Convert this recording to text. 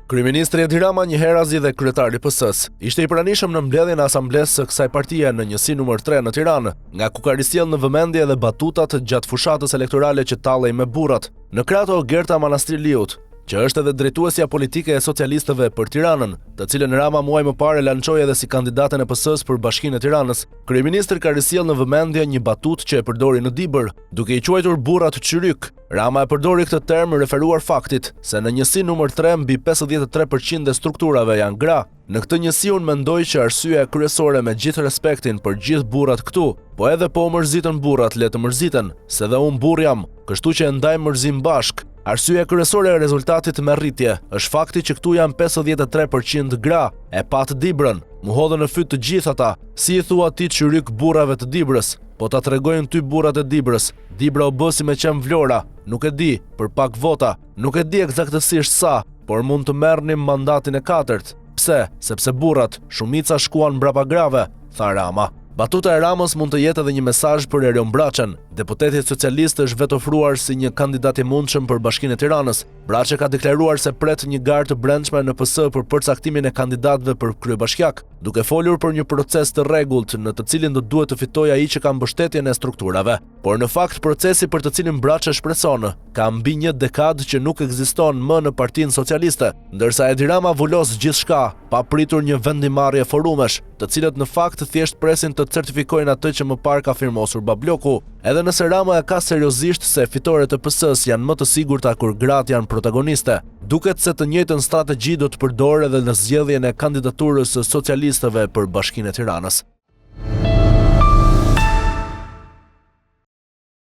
Kryeministri Edi Rama njëherë zgjidhe kryetari i PS-s. Ishte i pranishëm në mbledhjen e asamblesë së kësaj partie në njësi numër 3 në Tiranë, nga ku ka risjell në vëmendje edhe batutat gjatë fushatës elektorale që tallej me burrat. Në krah të Gerta Manastirliut, që është edhe drejtuesja politike e socialistëve për Tiranën, të cilën Rama muaj më parë lançoi edhe si kandidaten e PS-s për Bashkinë e Tiranës, kryeministri ka risjell në vëmendje një batutë që e përdori në Dibër, duke i quajtur burrat çyryk. Rama e përdori këtë term referuar faktit se në njësi numër 3 mbi 53% e strukturave janë gra. Në këtë njësi unë mendoj që arsyeja kryesore, me gjithë respektin për gjithë burrat këtu, po edhe po mërzitën burrat, le të mërziten, se dhe unë burr jam, kështu që e ndaj mërzim bashk. Arsyeja kryesore e rezultatit me rritje është fakti që këtu janë 53% gra, e pat Dibrën. Mu hodhën në fyt të gjithë ata, si i thua ti çyryk burrave të Dibrës, po ta tregojnë ty burrat e Dibrës. Dibra u bë si me qenë Vlora, nuk e di, për pak vota, nuk e di eksaktësisht sa, por mund të merrnim mandatin e 4. Pse? Sepse burrat, shumica shkuan mbrapa grave, tha Rama. Batuta e Ramës mund të jetë edhe një mesazh për Erion Braçën. Deputeti socialist është vetë ofruar si një kandidat i mundshëm për Bashkinë e Tiranës. Braçë ka deklaruar se pret një garë të brendshme në PS për përcaktimin e kandidatëve për kryebashkiak, duke folur për një proces të rregullt në të cilin do duhet të fitojë ai që ka mbështetjen e strukturave. Por në fakt procesi për të cilin Braçë shpreson ka mbi një dekadë që nuk ekziston më në Partinë Socialiste, ndërsa Edi Rama vulos gjithçka, pa pritur një vendimarrje forumesh, të cilët në fakt thjesht presin të certifikojnë atë që më parë ka firmosur Babloku. Edhe nëse Rama e ka seriozisht se fitoret e PS-s janë më të sigurta kur gratë janë protagoniste, duket se të njëjtën strategji do të përdorë edhe në zgjedhjen e kandidaturës së socialistëve për Bashkinë e Tiranës.